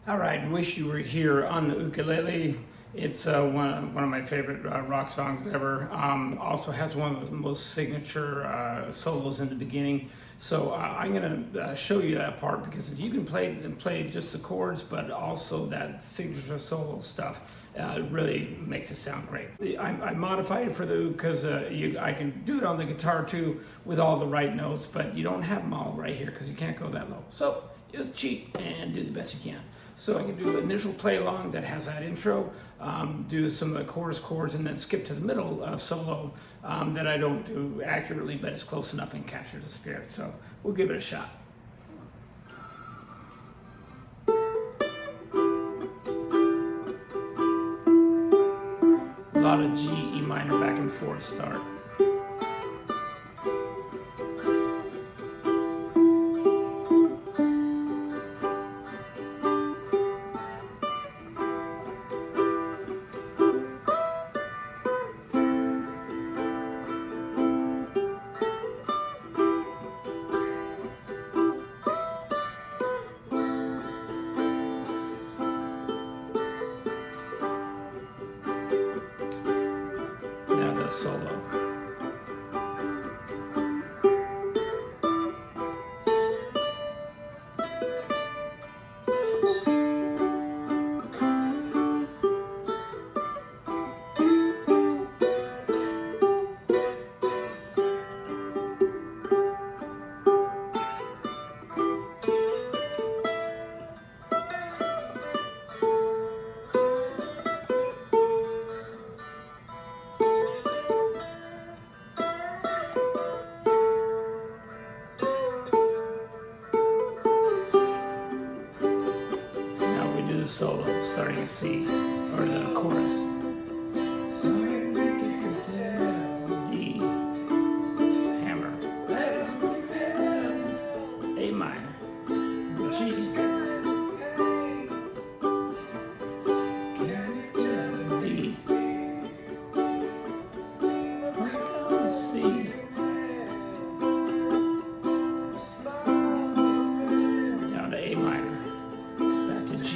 All right, wish you were here on the ukulele. It's one of my favorite rock songs ever. Also has one of the most signature solos in the beginning. So I'm gonna show you that part because if you can play just the chords, but also that signature solo stuff, it really makes it sound great. I modified it for the because I can do it on the guitar too with all the right notes, but you don't have them all right here because you can't go that low. So just cheat and do the best you can. So I can do an initial play along that has that intro, do some of the chorus chords, and then skip to the middle solo that I don't do accurately, but it's close enough and captures the spirit. So we'll give it a shot. A lot of G, E minor back and forth start. Now the solo. The solo starting to C or the chorus. D, hammer, A minor, G, D, C, down to A minor, back to G.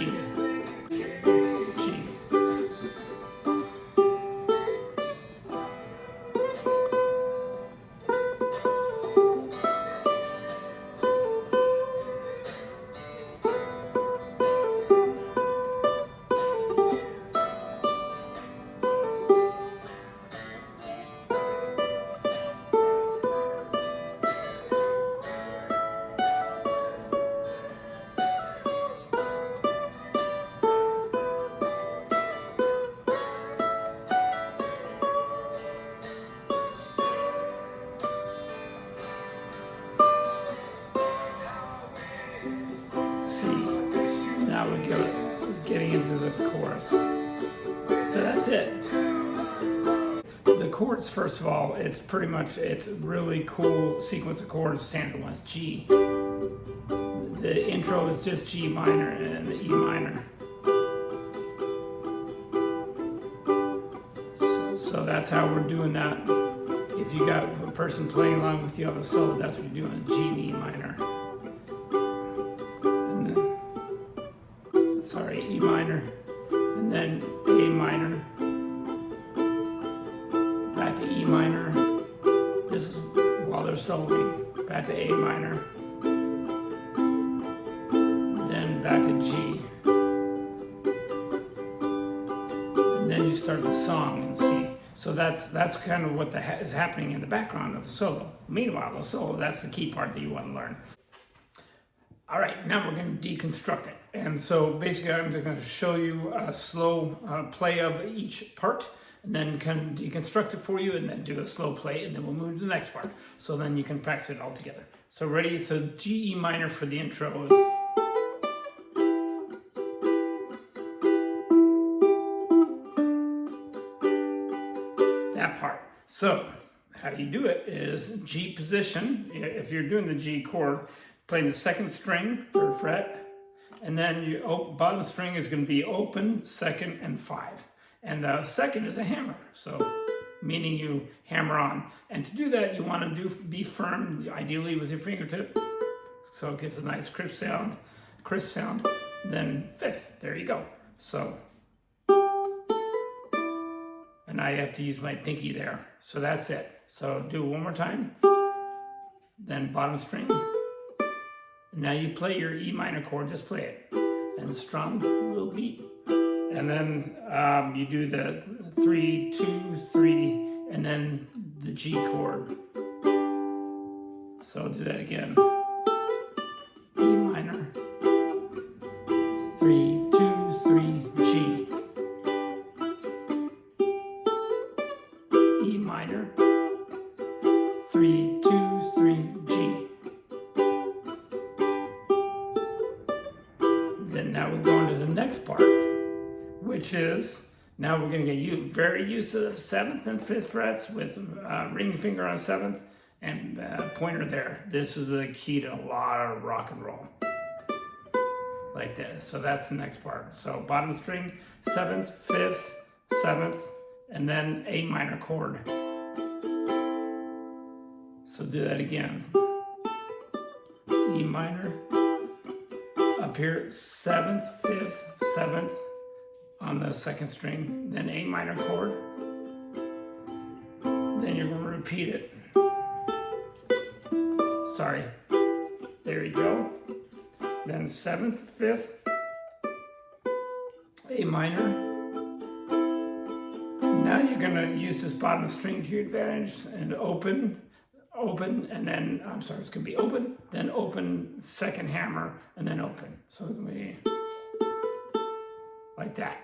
Now we're getting into the chorus. So that's it. The chords, first of all, it's a really cool sequence of chords. Standard one's G. The intro is just G minor and the E minor. So that's how we're doing that. If you got a person playing along with you on the solo, that's what you're doing, G and E minor. E minor, and then A minor, back to E minor. This is while they're soloing, back to A minor, then back to G, and then you start the song in C. So that's kind of what is happening in the background of the solo. Meanwhile, the solo, that's the key part that you want to learn. All right, now we're going to deconstruct it. And so basically I'm just going to show you a slow play of each part and then kind of deconstruct it for you and then do a slow play and then we'll move to the next part. So then you can practice it all together. So ready? So G, E minor for the intro. That part. So how you do it is G position. If you're doing the G chord, playing the second string, 3rd fret, and then your bottom string is going to be open, 2nd, and 5. And the 2nd is a hammer, so meaning you hammer on. And to do that, you want to be firm, ideally with your fingertip, so it gives a nice crisp sound. then fifth. There you go. So, and I have to use my pinky there. So that's it. So do it one more time. Then bottom string. Now you play your E minor chord, just play it. And strum, little beat. And then you do the 3, 2, 3, and then the G chord. So I'll do that again. E minor, 3, 2, 3, G. E minor, 3, 2, 3, G. Then now we're going to the next part, which is, now we're going to get very used to the 7th and 5th frets with ring finger on 7th and pointer there. This is the key to a lot of rock and roll. Like this. So that's the next part. So bottom string, 7th, 5th, 7th, and then A minor chord. So do that again. E minor, up here, 7th, 5th, 7th on the 2nd string, then A minor chord. Then you're going to repeat it. Sorry. There you go. Then 7th, 5th, A minor. Now you're going to use this bottom string to your advantage and open, and then, I'm sorry, it's going to be open, then open, 2nd hammer, and then open. So it's going to be like that.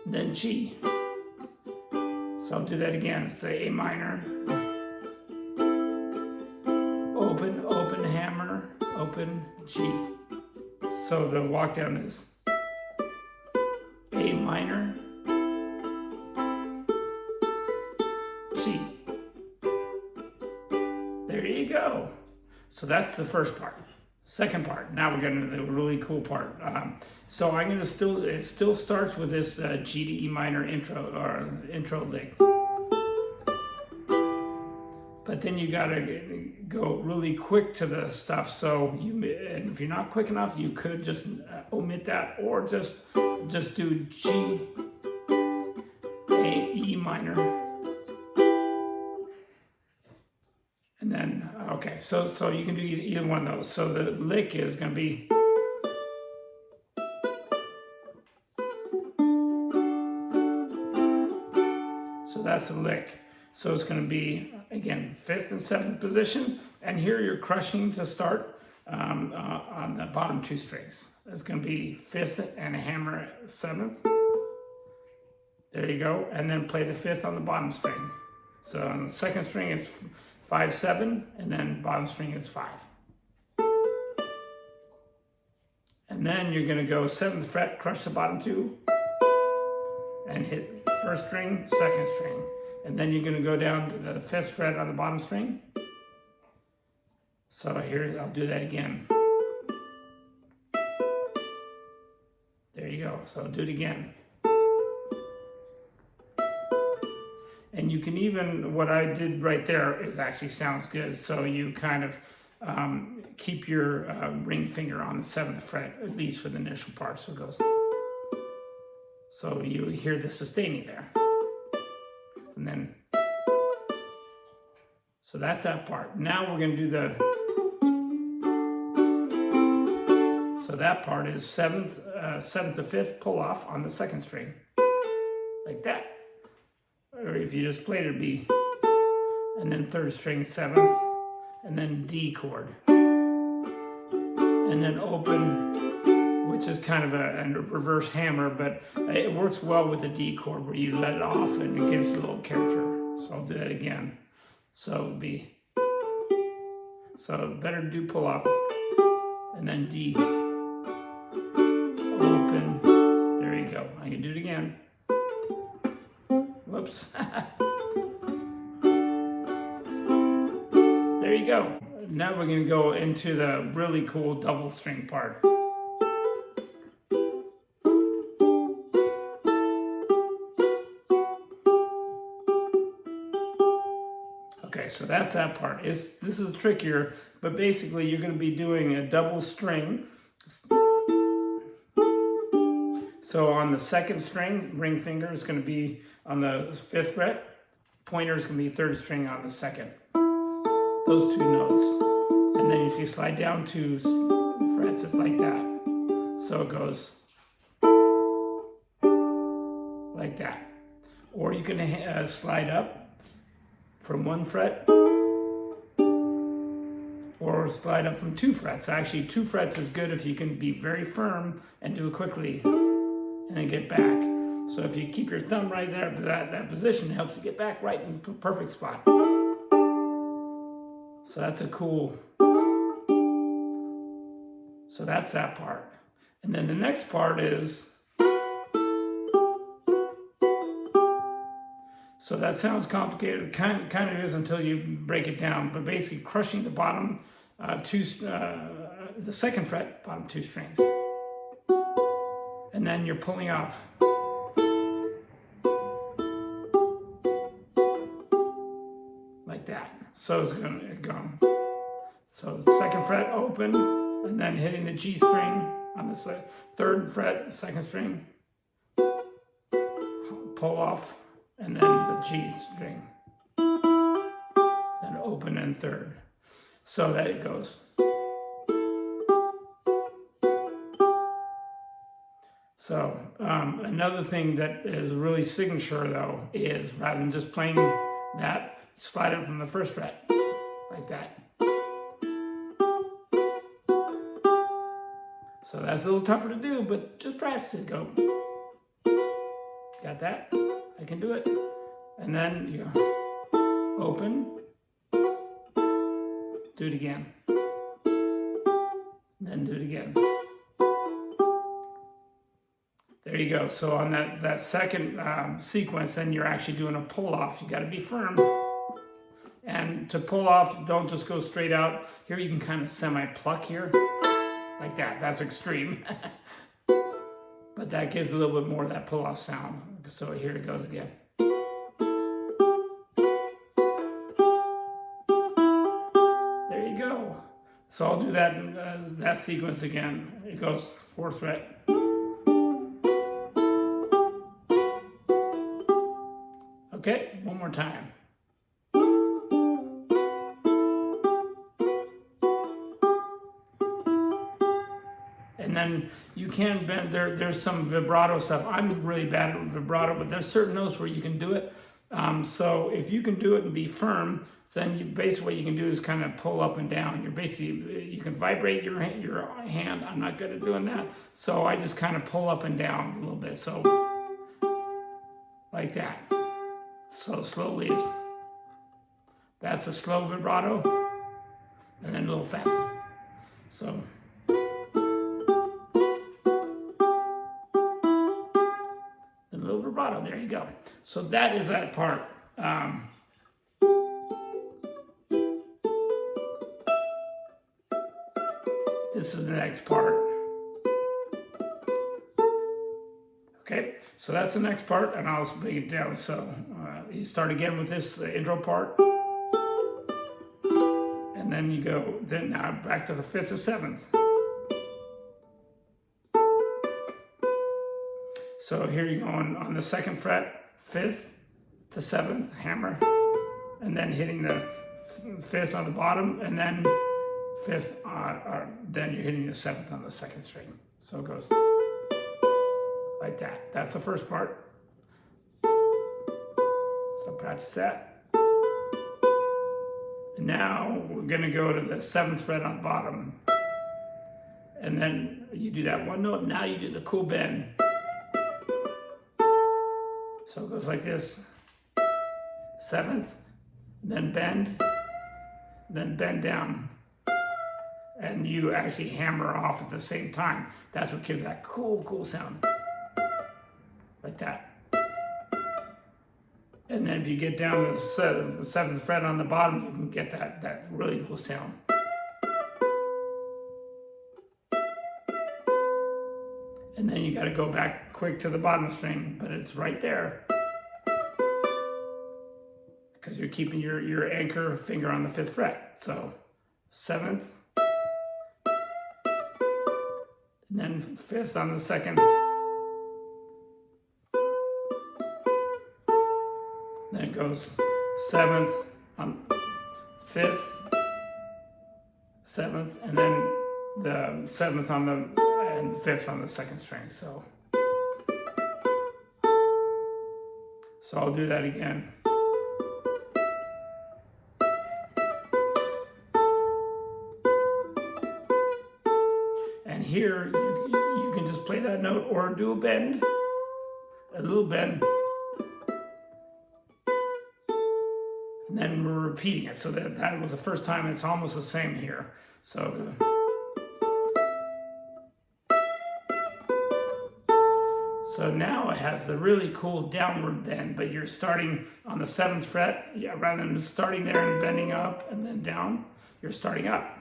Then G. So I'll do that again. Say A minor, open, open, hammer, open, G. So the walk down is A minor, G. There you go. So that's the first part. Second part. Now we're getting to the really cool part. So I'm gonna it still starts with this G to E minor intro lick. But then you gotta go really quick to the stuff. So and if you're not quick enough, you could just omit that, or just do G, A, E minor. And then, okay, so you can do either one of those. So the lick is going to be, so that's a lick. So it's going to be, again, 5th and 7th position. And here you're crushing to start on the bottom 2 strings. It's going to be 5th and a hammer 7th. There you go. And then play the 5th on the bottom string. So on the 2nd string it's 5, 7, and then bottom string is 5. And then you're going to go 7th fret, crush the bottom 2, and hit 1st string, 2nd string. And then you're going to go down to the 5th fret on the bottom string. So here, I'll do that again. There you go. So I'll do it again. And you can even, what I did right there is actually sounds good. So you kind of keep your ring finger on the 7th fret, at least for the initial part. So it goes. So you hear the sustaining there. And then, so that's that part. Now we're going to do so that part is 7th to 5th pull off on the 2nd string. Like that. Or if you just played it, it'd be, and then 3rd string 7th, and then D chord. And then open, which is kind of a reverse hammer, but it works well with the D chord where you let it off and it gives a little character. So I'll do that again. So it would be, so better to do pull off, and then D, open, there you go. I can do it again. Whoops. There you go. Now we're going to go into the really cool double string part. Okay, Okay, so that's that part. This is trickier, but basically you're going to be doing a double string. So on the second string, ring finger is going to be on the 5th fret. Pointer is going to be 3rd string on the 2nd. Those 2 notes. And then if you slide down 2 frets, it's like that. So it goes like that. Or you can slide up from 1 fret, or slide up from 2 frets. Actually, 2 frets is good if you can be very firm and do it quickly and then get back. So if you keep your thumb right there, that position helps you get back right in the perfect spot. So that's a cool, so that's that part. And then the next part is, so that sounds complicated, it kind of is until you break it down, but basically crushing the bottom the 2nd fret, bottom 2 strings. And then you're pulling off. Like that. So it's going to go. So 2nd fret open, and then hitting the G string on the 3rd fret, 2nd string. Pull off, and then the G string. Then open and 3rd. So that it goes. So another thing that is really signature though is, rather than just playing that, slide it from the 1st fret, like that. So that's a little tougher to do, but just practice it. Go. Got that? I can do it. And then you go. Open. Do it again. Then do it again. There you go. So on that second sequence, then you're actually doing a pull off. You got to be firm. And to pull off, don't just go straight out. Here you can kind of semi-pluck here, like that. That's extreme. But that gives a little bit more of that pull-off sound. So here it goes again. There you go. So I'll do that sequence again. It goes 4th fret. Okay, one more time. And then you can bend, there's some vibrato stuff. I'm really bad at vibrato, but there's certain notes where you can do it. So if you can do it and be firm, then basically what you can do is kind of pull up and down. You can vibrate your hand. I'm not good at doing that. So I just kind of pull up and down a little bit. So like that. So slowly, that's a slow vibrato, and then a little fast. So. The little vibrato, there you go. So that is that part. This is the next part. Okay, so that's the next part, and I'll break it down. So you start again with this intro part, and then you go now back to the 5th or 7th. So here you go on the 2nd fret, 5th to 7th, hammer, and then hitting the 5th on the bottom, and then 5th, then you're hitting the 7th on the 2nd string. So it goes like that. That's the first part. So practice that. And now we're gonna go to the 7th fret on the bottom. And then you do that one note, now you do the cool bend. So it goes like this. 7th, then bend down. And you actually hammer off at the same time. That's what gives that cool sound. Like that. And then if you get down to the 7th fret on the bottom, you can get that really cool sound. And then you got to go back quick to the bottom string, but it's right there. because you're keeping your anchor finger on the 5th fret. So 7th, and then 5th on the 2nd, then it goes 7th on 5th, 7th, and then the 7th on the and 5th on the 2nd string. So I'll do that again. And here you can just play that note or do a bend, a little bend. And then we're repeating it. So that was the first time. It's almost the same here. So now it has the really cool downward bend, but you're starting on the 7th fret. Yeah, rather than starting there and bending up and then down, you're starting up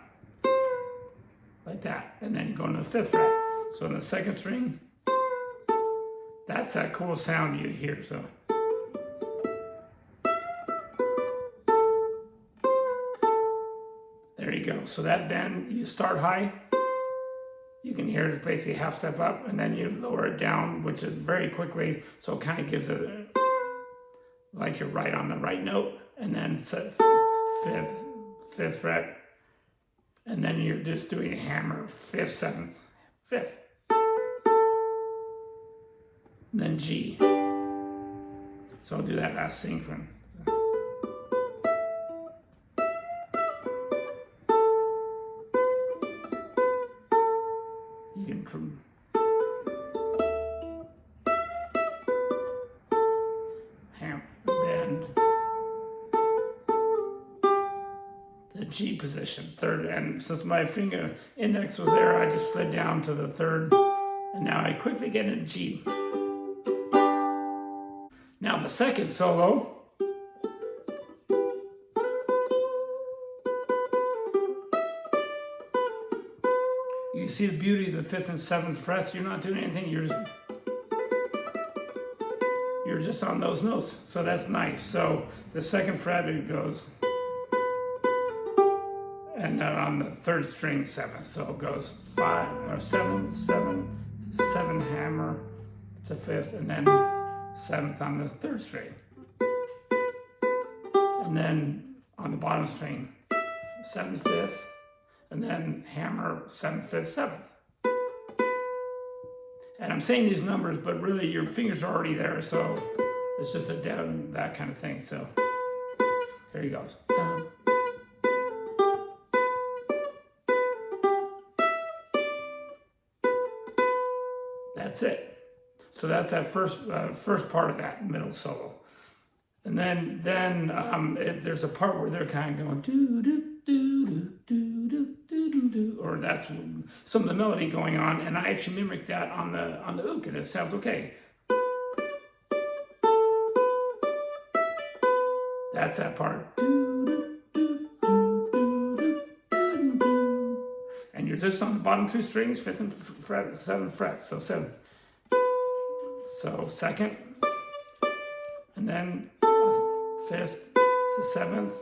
like that, and then you go into the 5th fret. So in the 2nd string, that's that cool sound you hear. So there you go. So that bend, you start high. You can hear it basically half step up, and then you lower it down, which is very quickly. So it kind of gives it like you're right on the right note, and then 5th fret, and then you're just doing a hammer 5th, 7th, 5th, and then G. So I'll do that last synchron. You can bend the G position, 3rd, and since my finger index was there, I just slid down to the 3rd, and now I quickly get into G. Now the 2nd solo, you see the beauty of the 5th and 7th frets. You're not doing anything. You're just on those notes. So that's nice. So the 2nd fret, it goes, and then on the 3rd string, 7th. So it goes 5 or 7, 7, 7 hammer to 5th, and then 7th on the 3rd string, and then on the bottom string, 7th, 5th. And then hammer 7th, 5th, 7th. And I'm saying these numbers, but really your fingers are already there, so it's just a down, that kind of thing. So here he goes. That's it. So that's that first part of that middle solo. And then there's a part where they're kind of going doo doo doo doo doo doo doo doo, or that's some of the melody going on, and I actually mimic that on the uke, and it sounds okay. That's that part. And you're just on the bottom 2 strings, 5th and 7th frets. So 7. So 2nd, and then 5th to 7th,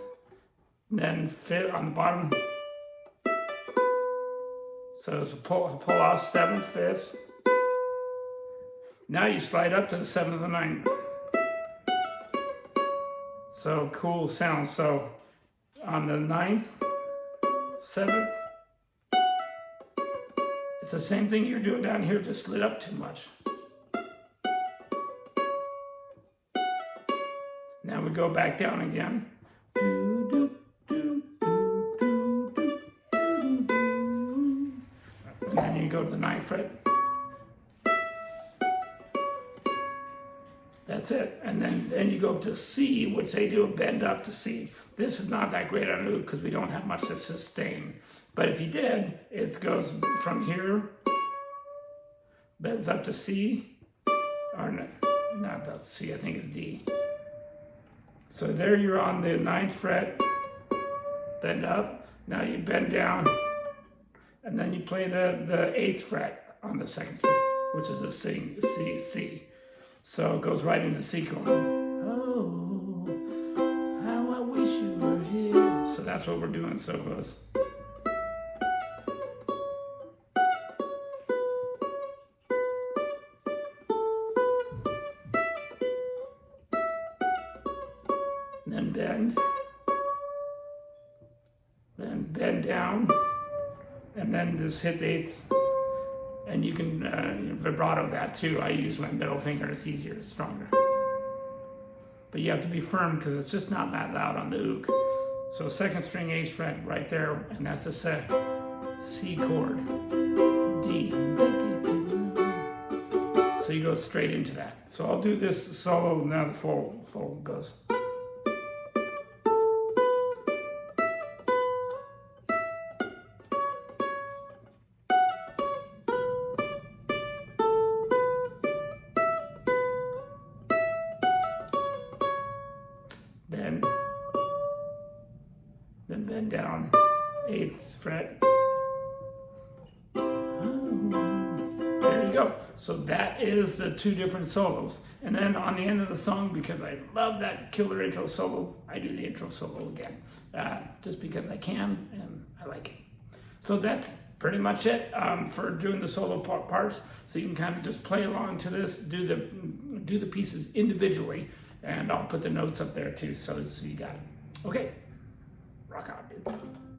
and then 5th on the bottom. So it's a pull off 7th, 5th. Now you slide up to the 7th and 9th. So cool sound. So on the 9th, 7th, it's the same thing you're doing down here, just slid up too much. Now we go back down again. And then you go to the 9th fret. That's it. And then you go to C, which they do a bend up to C. This is not that great on uke because we don't have much to sustain. But if you did, it goes from here, bends up to C, or no, not that's C, I think it's D. So there you're on the 9th fret, bend up. Now you bend down, and then you play the 8th fret on the 2nd string, which is a C. So it goes right into C chord. Oh, how that's what we're doing. So it goes. Then bend down, and then just hit the eighth. And you can vibrato that too. I use my middle finger, it's easier, it's stronger. But you have to be firm because it's just not that loud on the ook. So second string H fret right there, and that's a C chord, D. So you go straight into that. So I'll do this solo, now the full goes. Then bend down, 8th fret. There you go. So that is the 2 different solos. And then on the end of the song, because I love that killer intro solo, I do the intro solo again. Just because I can and I like it. So that's pretty much it for doing the solo parts. So you can kind of just play along to this, do the pieces individually, and I'll put the notes up there too, so you got it. Okay, rock on, dude.